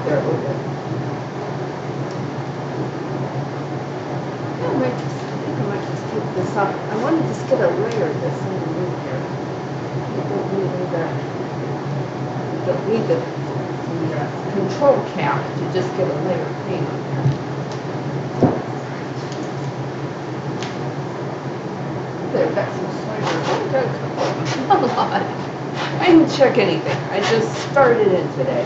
there with it. I think I might just take this off. I want to just get a layer of this underneath here. You don't need the control cap to just get a layer of paint on there. There, got some sliders. Oh, got a couple of them. Not a lot. I didn't check anything. I just started in today.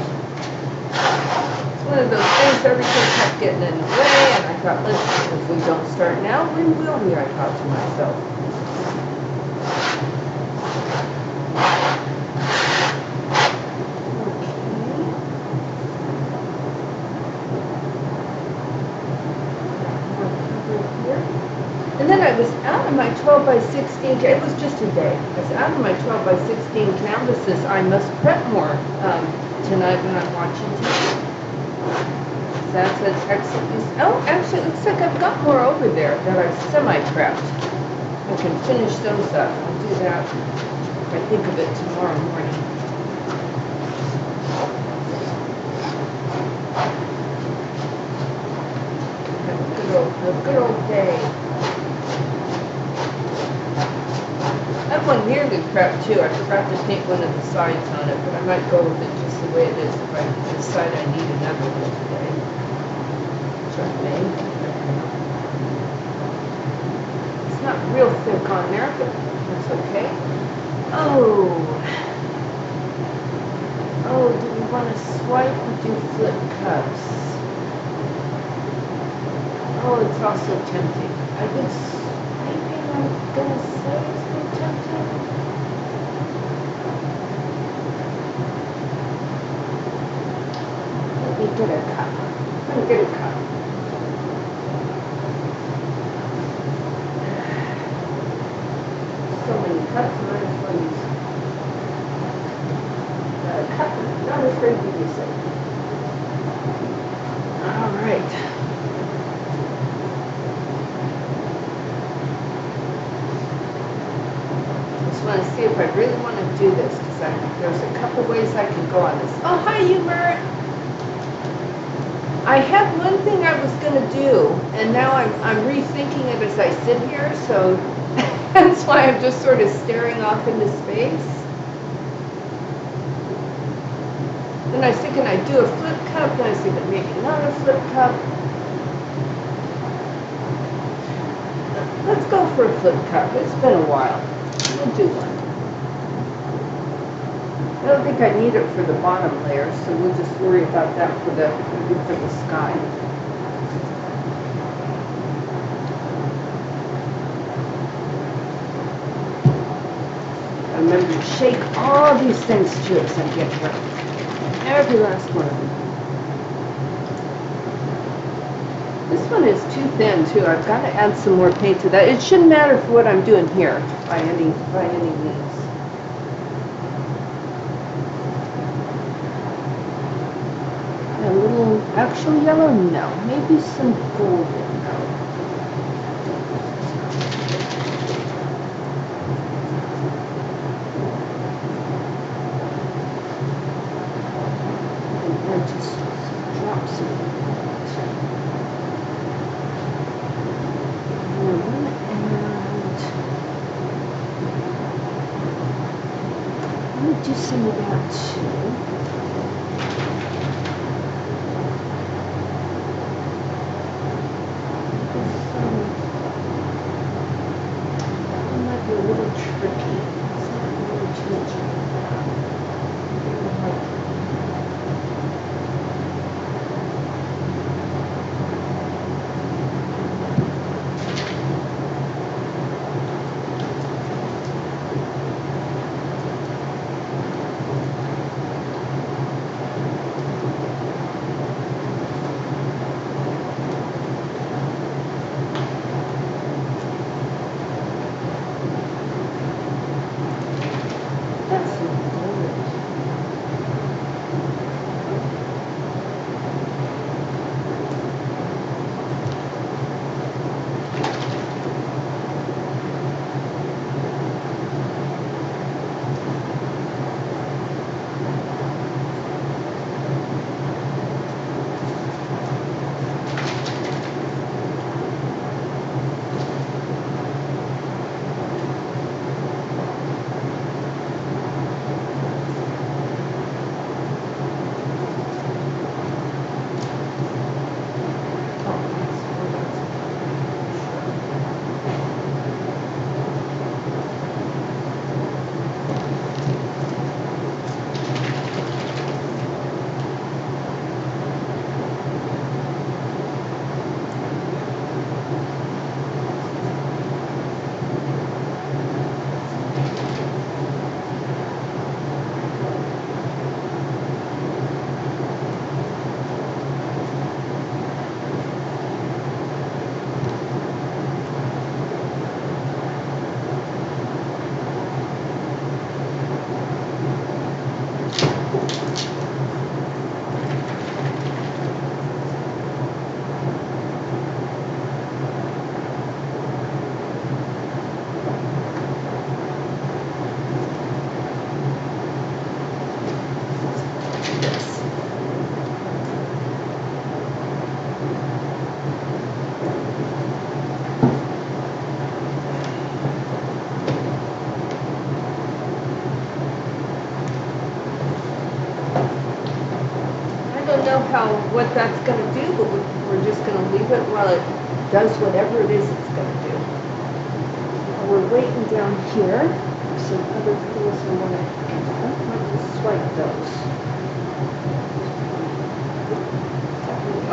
It's one of those things, everything kept getting in the way, and I thought, listen, if we don't start now, when will we? I thought to myself. And then I was out of my 12 by 16, it was just a day. I was out of my 12 by 16 canvases. I must prep more tonight when I'm watching TV. That's an excellent use. Oh, actually, it looks like I've got more over there that I've semi-prepped. I can finish those up. I'll do that if I think of it tomorrow morning. Have a good old day. That one nearly prepped too. I forgot to paint one of the sides on it, but I might go with it just the way it is if I decide I need another one today. Which I may. It's not real thick on there, but that's okay. Oh, do we want to swipe or do flip cups? Oh, it's also tempting. Maybe I'm gonna say it's been tempting. Let me get a cup. Let me get a cup. So many cups, might as well use a cup. Not afraid to use it. All right. I want to see if I really want to do this because there's a couple ways I can go on this. Oh, hi, Hubert. I had one thing I was going to do, and now I'm rethinking it as I sit here, so that's why I'm just sort of staring off into space. Then I was thinking I'd do a flip cup, then I was thinking maybe not a flip cup. Let's go for a flip cup. It's been a while. We'll do one. I don't think I need it for the bottom layer, so we'll just worry about that for the sky. I remember to shake all these things too as I get here. Every last one of them. This one is too thin too. I've got to add some more paint to that. It shouldn't matter for what I'm doing here by any means. A little actual yellow? No. Maybe some golden though. And just drop some. Do some of that too. It might be a little tricky. It's not really too much. know what that's going to do, but we're just going to leave it while it does whatever it is it's going to do. We're waiting down here. There's some other pools I want to get on. I'll just swipe those.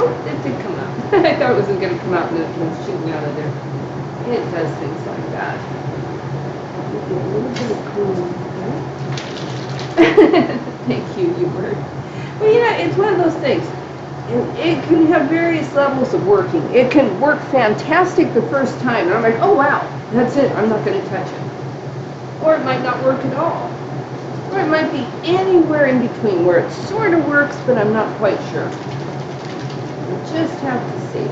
Oh, it did come out. I thought it wasn't going to come out and it was shooting out of there. It does things like that. Maybe a little bit of cooling there. Thank you, you were. Well, you know, it's one of those things. It can have various levels of working. It can work fantastic the first time, and I'm like, oh wow, that's it, I'm not going to touch it. Or it might not work at all. Or it might be anywhere in between where it sort of works, but I'm not quite sure. We'll just have to see.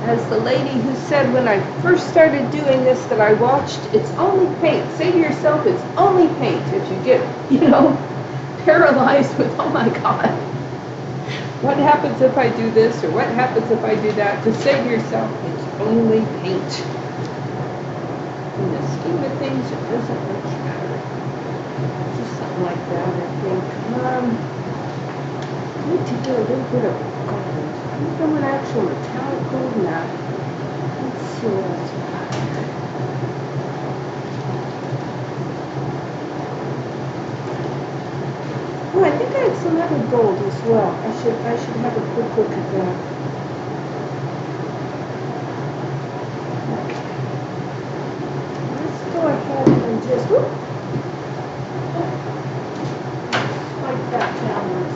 As the lady who said when I first started doing this that I watched, it's only paint. Say to yourself, it's only paint. If you get, you know, paralyzed with, oh my God, what happens if I do this or what happens if I do that? Just say to yourself, it's only paint. In the scheme of things, it doesn't much matter. Just something like that, I think. I need to do a little bit of gold. I'm doing actual metallic gold now. Let's see what else we got here. Oh, I think I had some other gold as well. I should have a quick look at that. Okay. Let's go ahead and just swipe that downwards.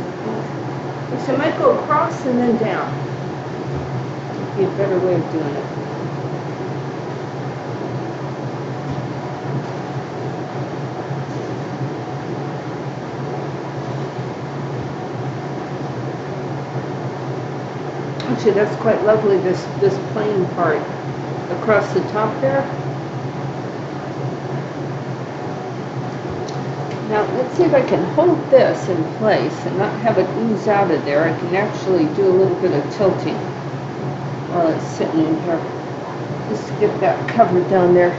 So I might go across and then down. Would be a better way of doing it. Actually, that's quite lovely, this plain part across the top there. Now, let's see if I can hold this in place and not have it ooze out of there. I can actually do a little bit of tilting while it's sitting in here. Just to get that covered down there.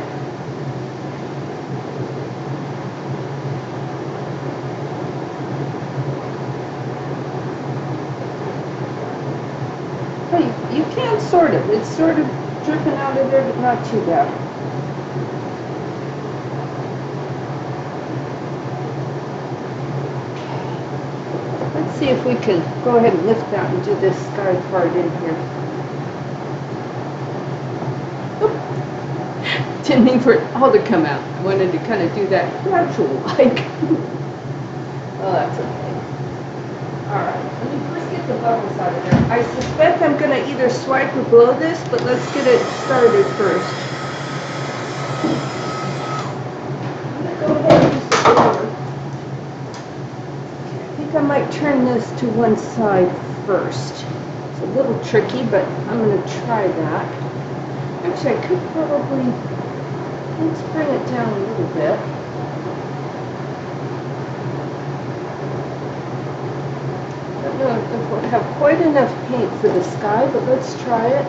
Oh, you can sort of. It's sort of dripping out of there, but not too bad. Let's see if we can go ahead and lift that and do this sky part in here. Oop. Didn't mean for it all to come out. I wanted to kind of do that gradual-like. Oh, that's okay. Alright, let me first get the bubbles out of there. I suspect I'm going to either swipe or blow this, but let's get it started first. I'm going to go ahead and use the blower. I might turn this to one side first. It's a little tricky, but I'm going to try that. Actually, I could probably, let's bring it down a little bit. I don't know if we'll have quite enough paint for the sky, but let's try it.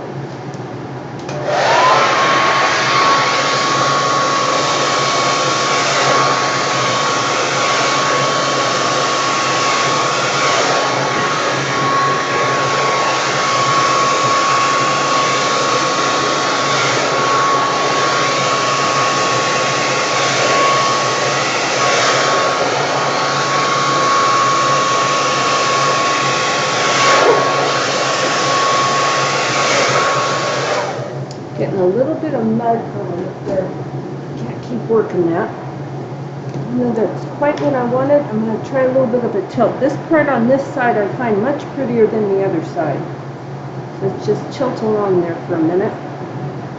Getting a little bit of mud on up there. Can't keep working that. I know that's quite what I wanted. I'm going to try a little bit of a tilt. This part on this side I find much prettier than the other side. So let's just tilt along there for a minute.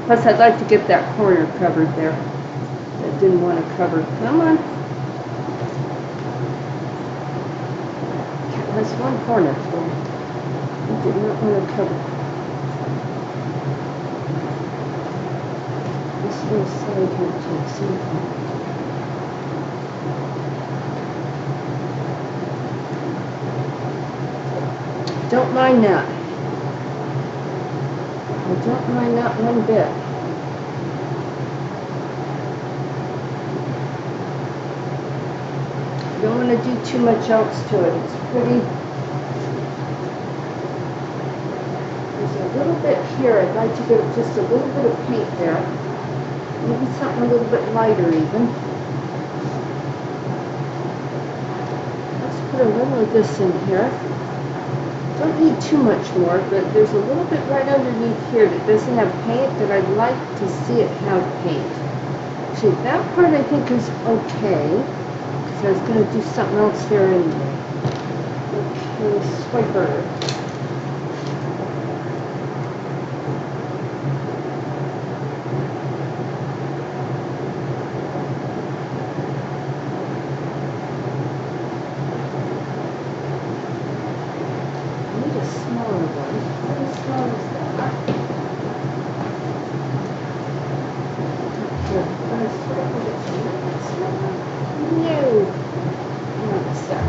Plus I'd like to get that corner covered there. I didn't want to cover. Come on. That's one corner. So I did not want to cover. This little side here too. See? Don't mind that. don't mind that one bit. Don't want to do too much else to it. It's pretty. There's a little bit here. I'd like to get just a little bit of paint there. Maybe something a little bit lighter even. Let's put a little of this in here. Don't need too much more, but there's a little bit right underneath here that doesn't have paint that I'd like to see it have paint. Actually, that part I think is okay. So I was going to do something else there anyway. Okay, swiper. I need a smaller one. How small is that? Okay, I'm going to swipe it a little bit smaller. No. Hang on a sec.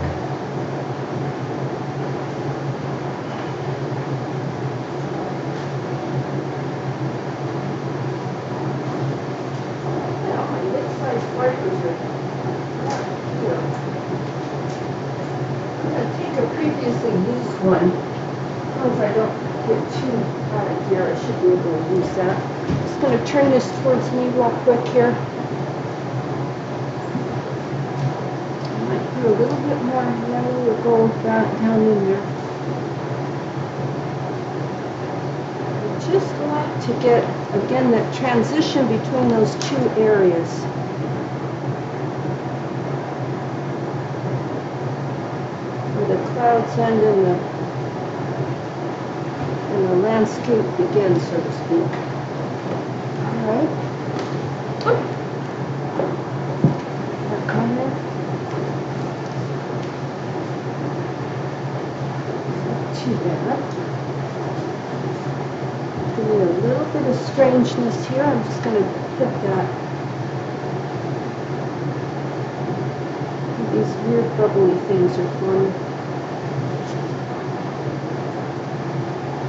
Now, my mid-size wipers are not here. I'm going to take a previously used one. As long as I don't get too out of gear, I should be able to use that. Just going to turn this towards me real quick here. A little bit more yellow or gold down in there. I just like to get, again, that transition between those two areas. Where the clouds end and the landscape begins, so to speak. All right. That on there. Too bad. Give me a little bit of strangeness here. I'm just going to put that. These weird bubbly things are forming.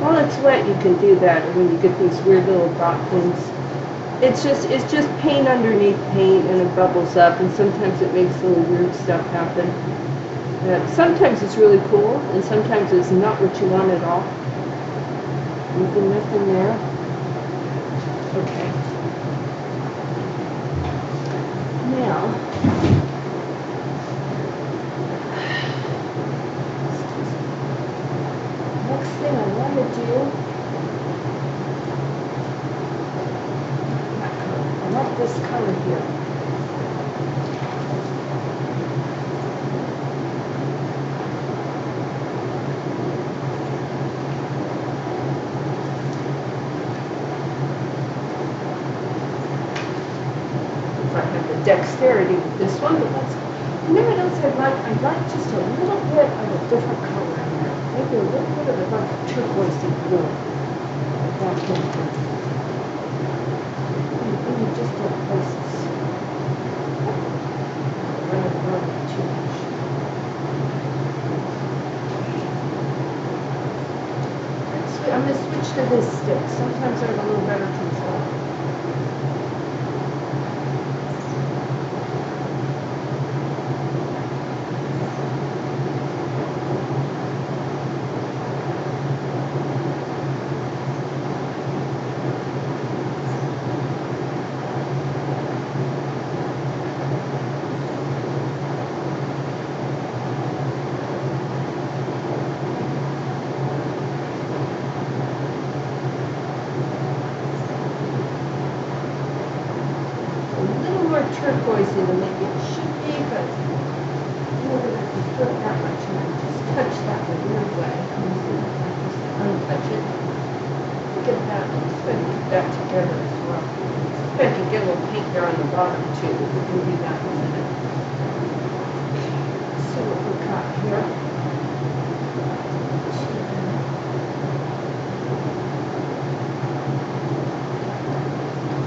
While it's wet, you can do that. When you get these weird little dot things, it's just paint underneath paint, and it bubbles up, and sometimes it makes little weird stuff happen. Sometimes it's really cool, and sometimes it's not what you want at all. Nothing there. Okay. Now, next thing I want to do, I want this color here. Dexterity with this one, but that's, you know what else I'd like just a little bit of a different color in there. Maybe a little bit of a turquoisey blue. Back in here. Maybe just at places. Not too much. I'm going to switch to this stick. Sometimes I have a little better control. Turquoisey than maybe it should be, but you know that I can put that much in and just touch that in a weird way. Just untouch it. Look at that. I'm just going to put that together as well. I can get a little paint there on the bottom too. We can do that in a minute. Let's see what we've got here.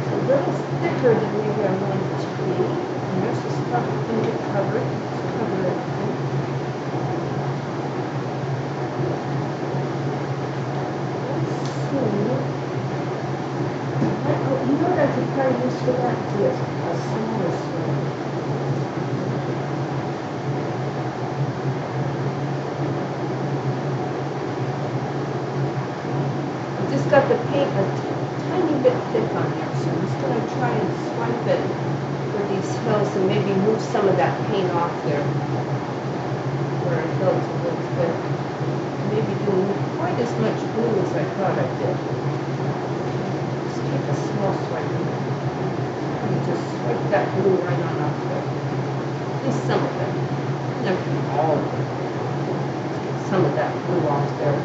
It's a little thicker than maybe I wanted it to be. And this is probably going to get covered. Let's cover everything. Let's see. use for that? Yes, a smaller swing. I just got the paint a tiny bit thick on there, so I'm just going to try and swipe it for these hills and maybe move some of that paint off there where I felt a little bit. Maybe doing quite as much blue as I thought I did. Just take a small swipe and just swipe that blue right on off there. At least some of it. Never all of it. Just get some of that blue off there.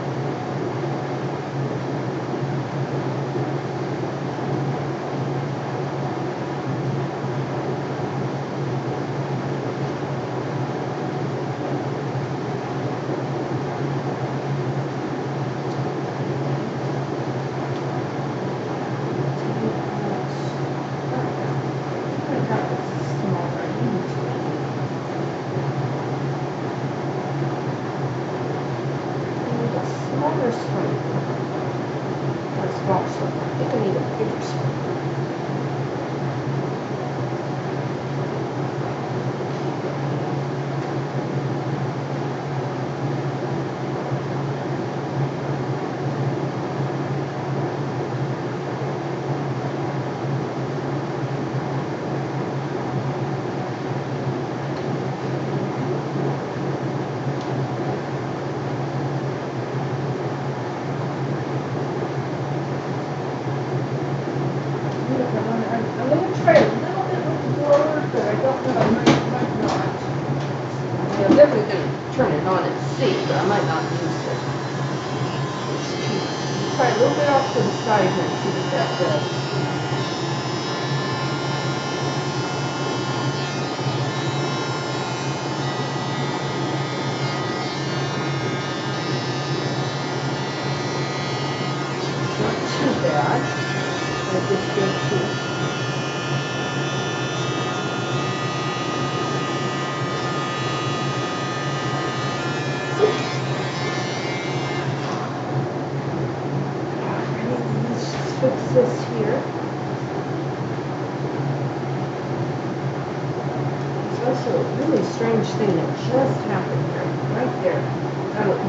Strange thing that just happened here, right there.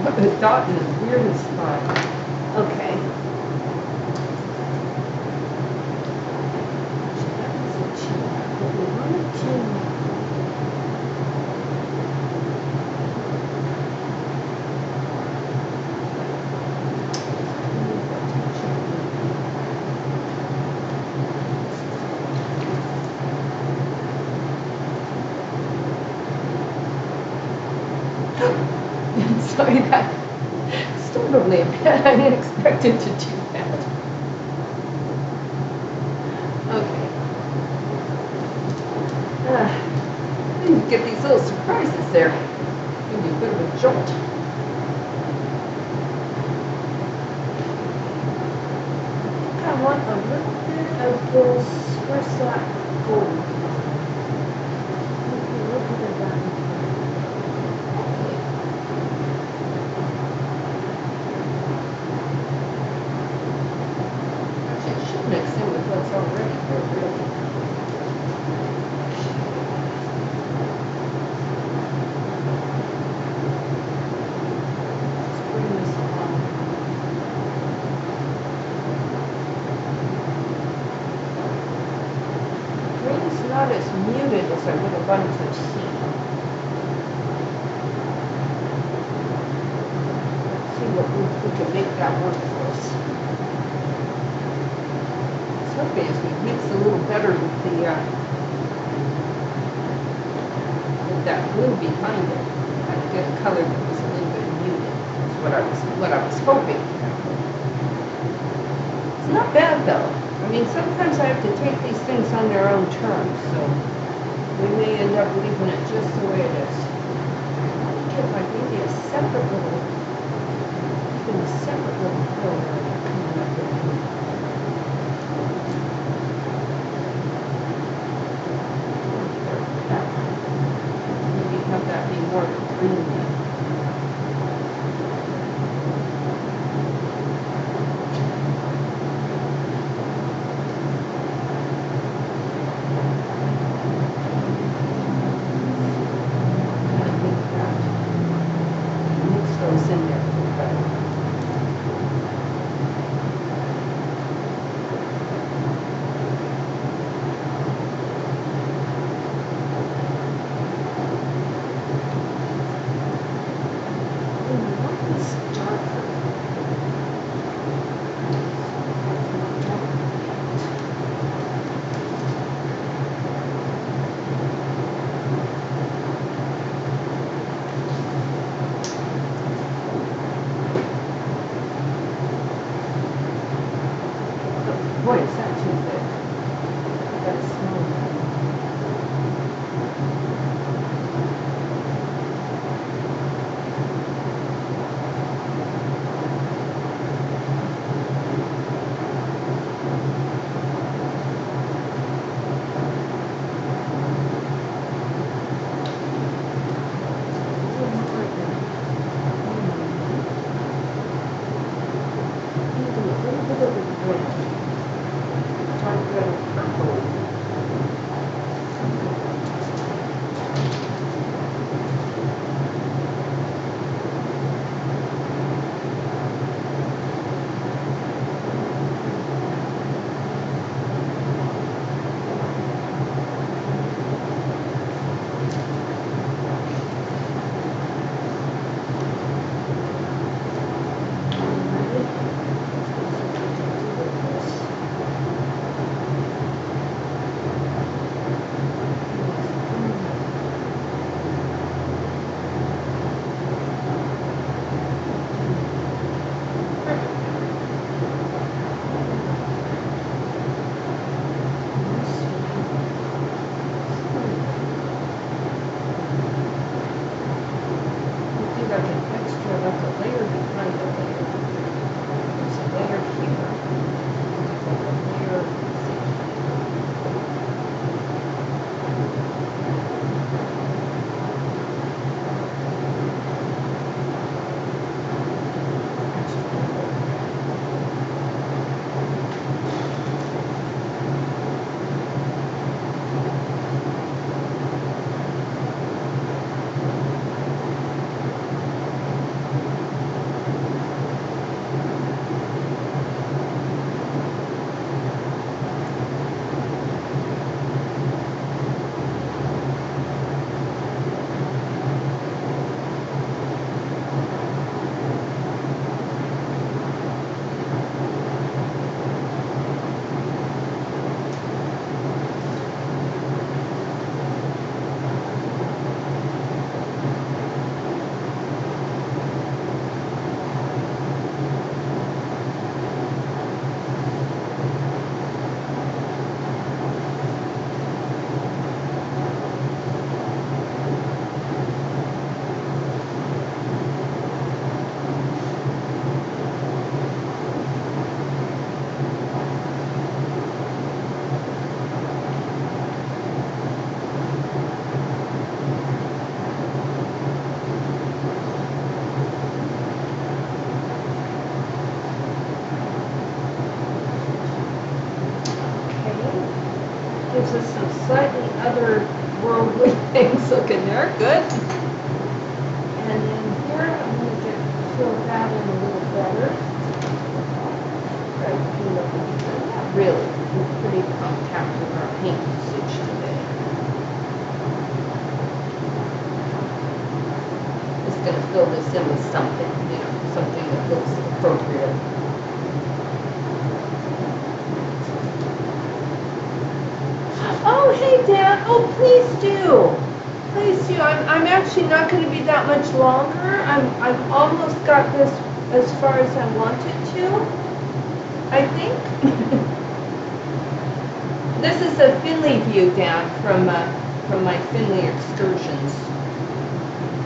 Got a dot in the weirdest spot. Okay. That was a two. But we wanted to. Sorry, that startled me a bit. I didn't expect it to do that. Okay. You get these little surprises there. Give you a bit of a jolt. I want a little bit of this, where's that gold? Look at that. Mix in with what's already there, really. Just bring this along. Green's not as muted as I would have wanted to see. Let's see what we can make that work for us. Hoping as we mix a little better with the with that blue behind it, I'd get a color that was a little bit muted. That's what I was hoping. It's not bad though. I mean, sometimes I have to take these things on their own terms, so we may end up leaving it just the way it is. Get like maybe a separate little color coming up with. Have that be more green. goes in there. But boy, is that too thick. That's small. Gives us some slightly otherworldly things looking there. Good. And then here, I'm going to fill that in a little better. Not really. We're pretty compact with our paint usage today. Just going to fill this in with something, something that looks appropriate. Oh, hey, Dan. Oh, please do. Please do. I'm actually not going to be that much longer. I've almost got this as far as I wanted to, I think. This is a Finley view, Dan, from my Finley excursions.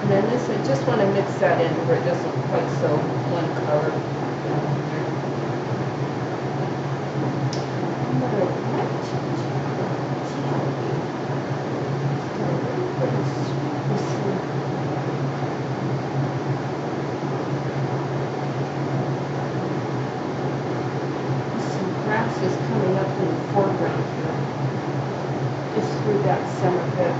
And then this, I just want to mix that in where it doesn't quite so one color. Is coming up in the foreground here, just through that center bit.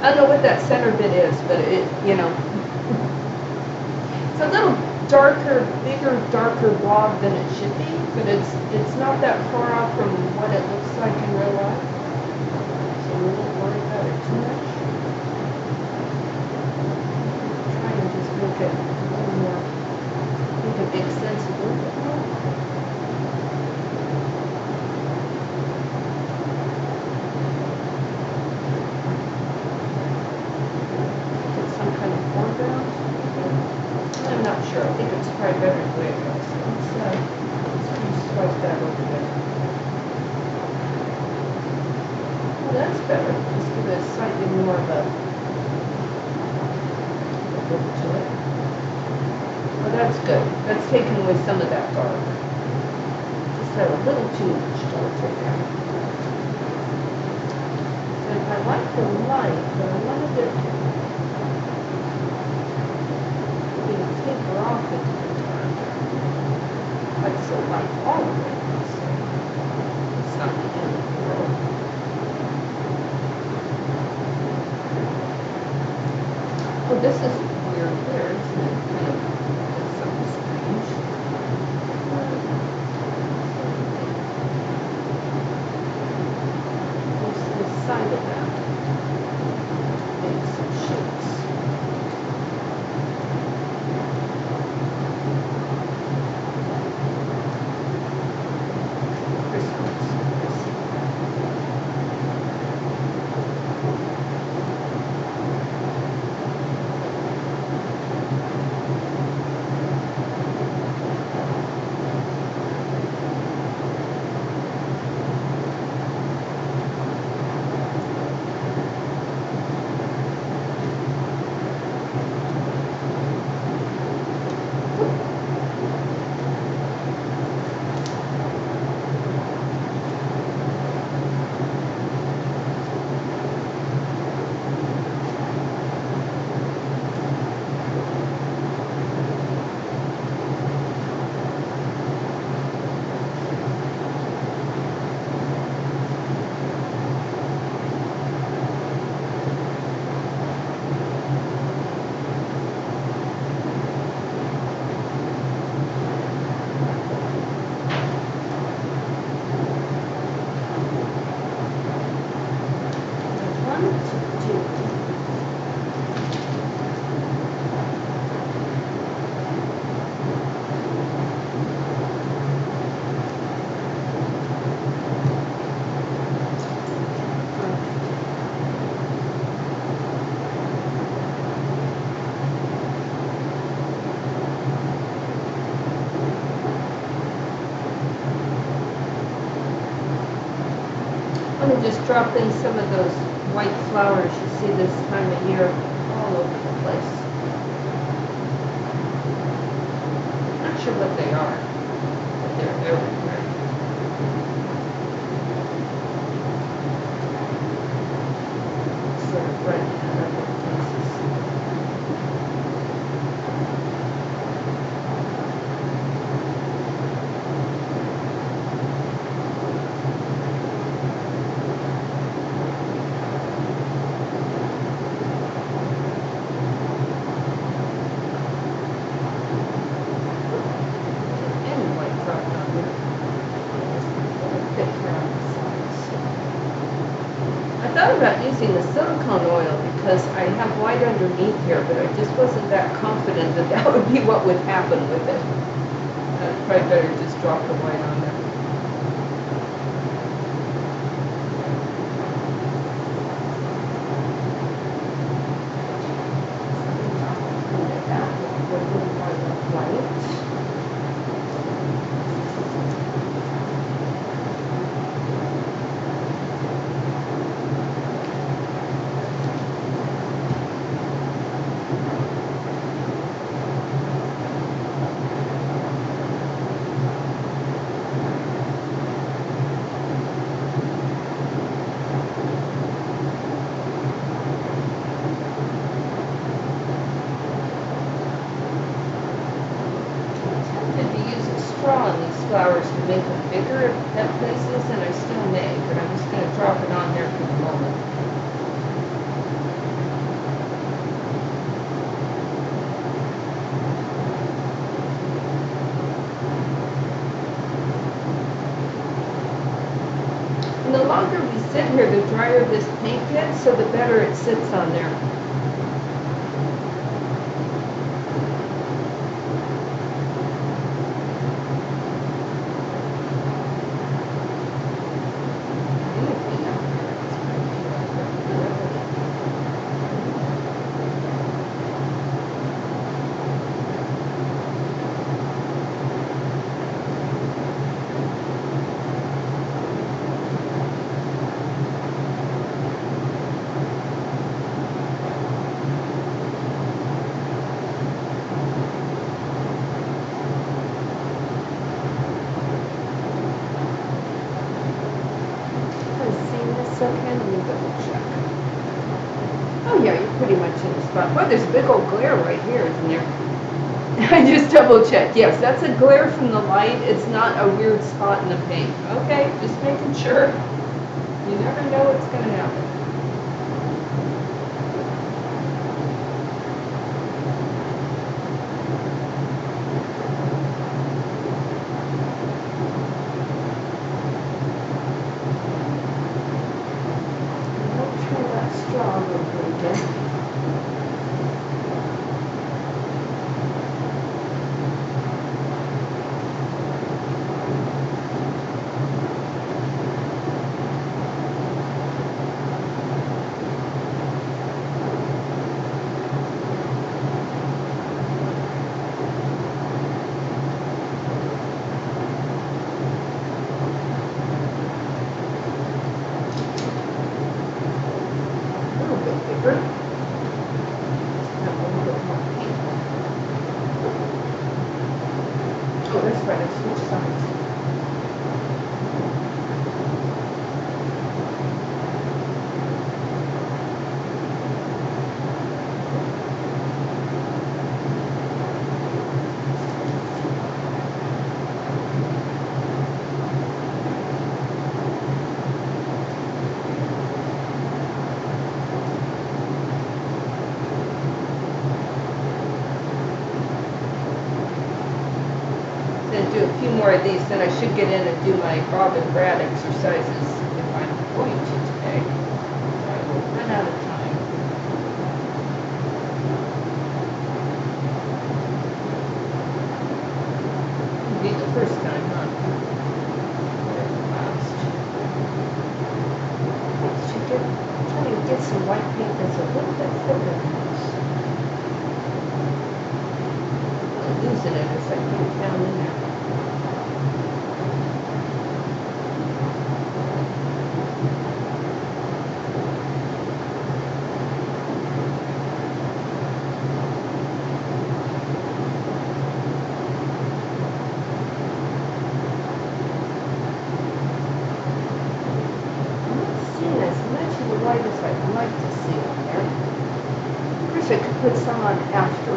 I don't know what that center bit is, but it, a little darker, bigger, darker blob than it should be, but it's not that far off from what it looks like in real life. So we won't worry about it too much. Try and just make it a little more, make it make sense a little bit more. Get some kind of foreground. I'm not sure. I think it's probably better the way it goes. Let's swipe that over there. Well, that's better. Just give it slightly more of a look to it. Well, that's good. That's taking away some of that dark. Just had a little too much dark right there. And I like the light, but I wanted it to taper off into the dark. Like so light all of it. So it's not the end of the world. Oh, this is weird here, isn't it? Kind of, it's something strange. There's the side of that. Maybe some shapes. Just drop in some of those white flowers you see this time of year all over the place. Not sure what they are, but they're everywhere. Sort of brightening it up in places. About using the silicone oil because I have white underneath here, but I just wasn't that confident that that would be what would happen with it. I'd probably better just drop the white on there. Flowers to make them bigger at places, and I still may, but I'm just going to drop it on there for the moment. sit here, the drier this paint gets, so the better it sits on there. Oh yeah, you're pretty much in the spot. Boy, there's a big old glare right here, isn't there? I just double checked. Yes, that's a glare from the light. It's not a weird spot in the paint. Okay, just making sure. You never know what's going to happen. I'll try that straw a little bit again. Oh, that's right, I switched sides. Do a few more of these, then I should get in and do my Bob and Brad exercises if I'm going to today. I will run out of time. It'll be the first time, huh? Last. I should try to get some white paint that's a little bit thicker than this. I'm losing it as I put it down in there. I'd like to see on there. Of course, I could put some on after.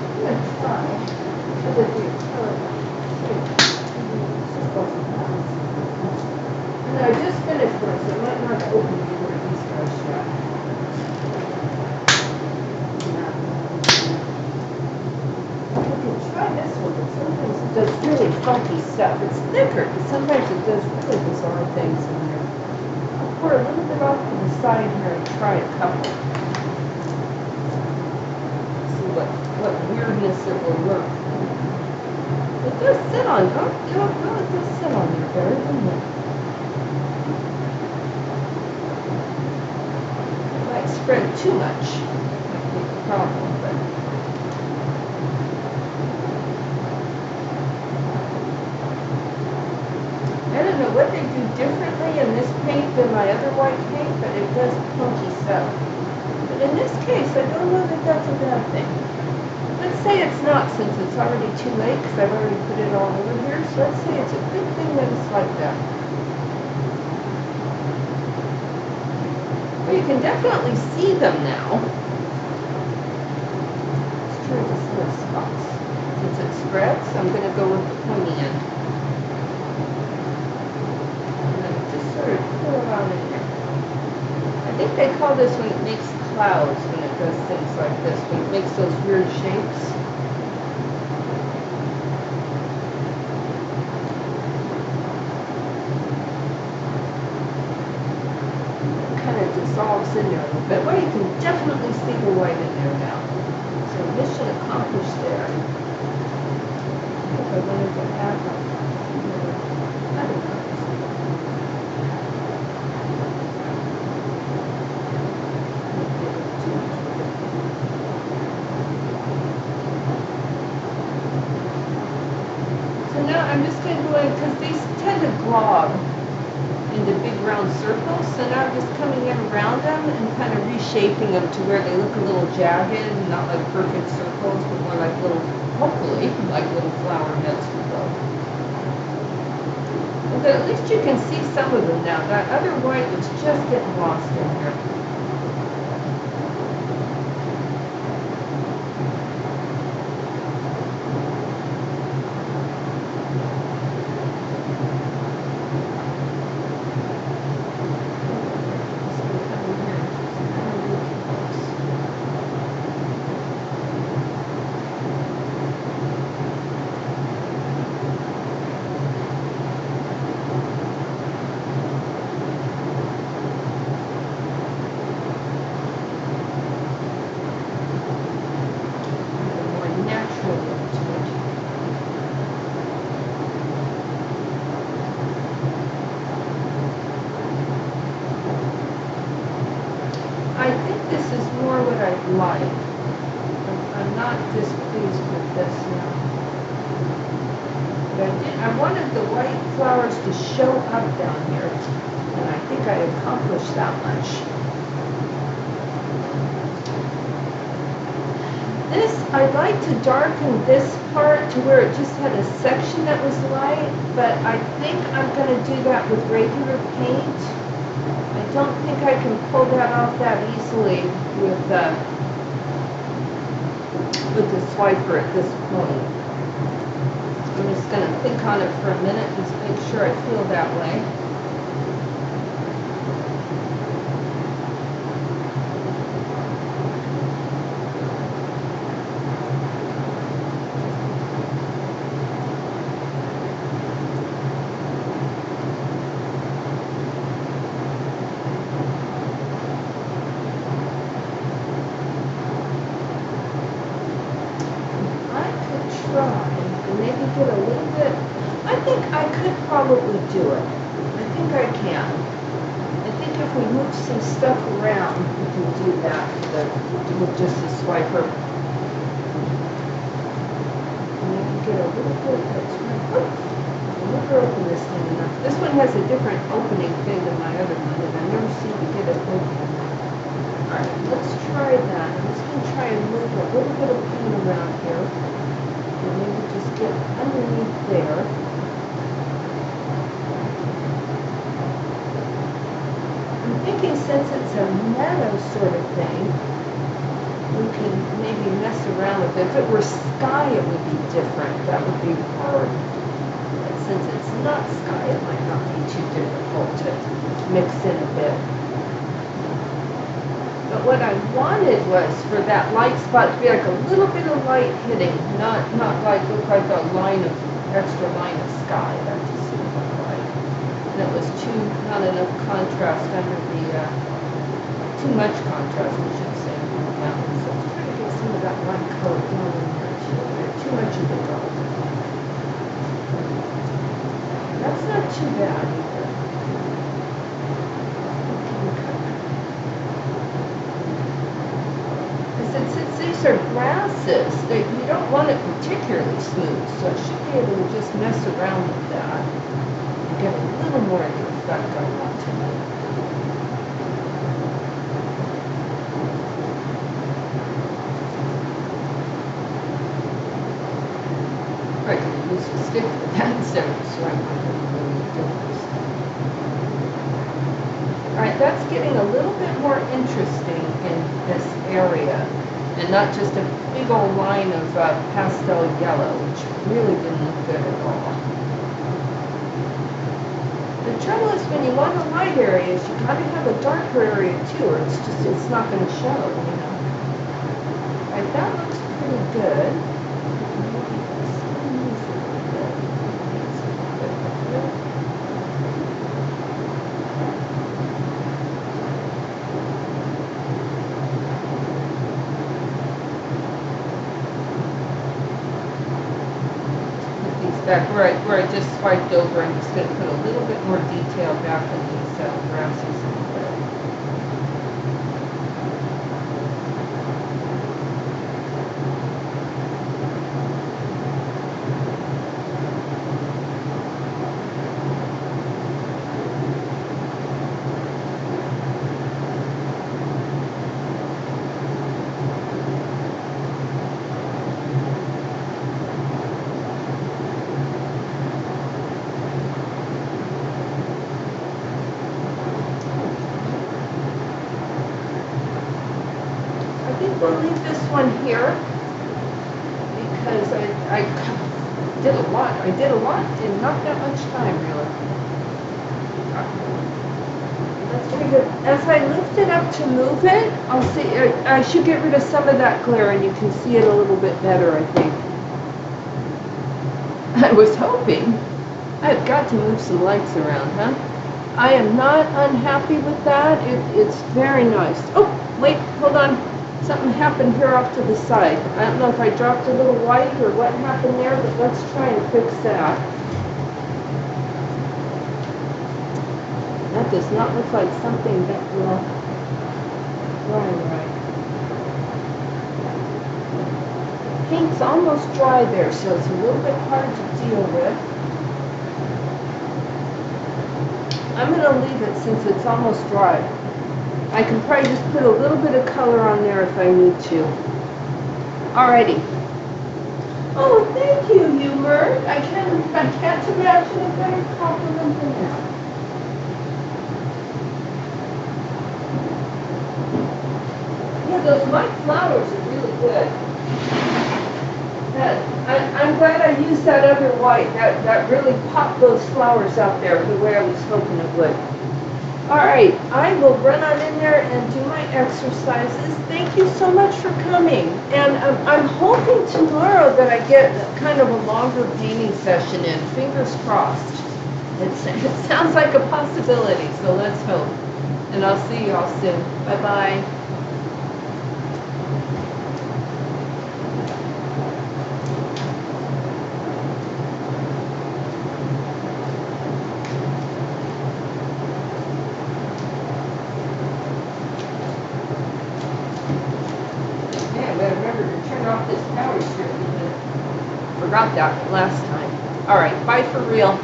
I'm going to try to do and I just finished one, so I might not open either of these guys yet. I can try this one, but sometimes it does really funky stuff. It's thicker, but sometimes it does really bizarre things in there. I'll pour a little bit off to the side here and try a couple. See what weirdness it will work. It does sit on, oh, it does sit on there better, doesn't it? It might spread too much. Might be the problem, but. I don't know what they do differently in this paint than my other white paint, but it does funky stuff. But in this case, I don't know that that's a bad thing. Let's say it's not, since it's already too late, because I've already put it all over here. So let's say it's a good thing that it's like that. Well, you can definitely see them now. Let's try this little spots. Since it spreads, I'm going to go with the pointy end. Around in here. I think they call this when it makes clouds, when it does things like this, when it makes those weird shapes. dissolves in there a little bit. Well, you can definitely see the white in there now. So mission accomplished there. If I wanted to add, I don't know. So now I'm just going to go in, because these tend to glob into big round circles, so now I'm just coming in around them and kind of reshaping them to where they look a little jagged and not like perfect circles, but more like little, hopefully, like little flower heads would look. But at least you can see some of them now. That other white was just getting lost in here. I think this is more what I like. I'm not displeased with this now. But I wanted the white flowers to show up down here, and I think I accomplished that much. This, I'd like to darken this part to where it just had a section that was light, but I think I'm going to do that with regular paint. I don't think I can pull that off that easily with the swiper at this point. I'm just going to think on it for a minute and just make sure I feel that way. Probably do it. I think I can. I think if we move some stuff around, we can do that with just a swiper. Maybe get a little bit. That's right. I'll never open this thing enough. This one has a different opening thing than my other one, and I never seem to get it open. All right, let's try that. I'm just going to try and move a little bit of paint around here, and maybe just get underneath there. Thinking since it's a meadow sort of thing, we can maybe mess around with it. If it were sky, it would be different. That would be hard. But since it's not sky, it might not be too difficult to mix in a bit. But what I wanted was for that light spot to be like a little bit of light hitting, not like look like a line of extra line of sky. That just seemed like. And it was not enough contrast under the, too much contrast, I should say, on the mountain. So let's try to get some of that light color down in there too. Too much of the dark. That's not too bad either. Since these are grasses, you don't want it particularly smooth, so I should be able to just mess around with that. Get a little more of the effect I want tonight. Right, I'm going to use a stick for that instead of so I'm not going to really do this. Alright, that's getting a little bit more interesting in this area, and not just a big old line of pastel yellow, which really didn't look good at all. The trouble is when you want the light areas, you gotta have a darker area too, or it's not gonna show, you know. Alright, that looks pretty good. back where I just swiped over. I'm just going to put a little bit more detail back in these grasses and there. I think we'll leave this one here because I did a lot. I did a lot in not that much time, really. Let's figure. As I lift it up to move it, I'll see. I should get rid of some of that glare, and you can see it a little bit better, I think. I was hoping. I've got to move some lights around, huh? I am not unhappy with that. It's very nice. Oh, wait, hold on. Something happened here off to the side. I don't know if I dropped a little white or what happened there, but let's try and fix that. That does not look like something that will dry right. Paint's almost dry there, so it's a little bit hard to deal with. I'm going to leave it since it's almost dry. I can probably just put a little bit of color on there if I need to. Alrighty. Oh, thank you, Humor. I can't imagine a better compliment than that. Yeah, those white flowers are really good. I'm glad I used that other white. That really popped those flowers out there the way I was hoping it would. All right, I will run on in there and do my exercises. Thank you so much for coming. And I'm hoping tomorrow that I get kind of a longer painting session in. Fingers crossed. It sounds like a possibility, so let's hope. And I'll see you all soon. Bye-bye. Off this power strip because I forgot that last time. All right, bye for real.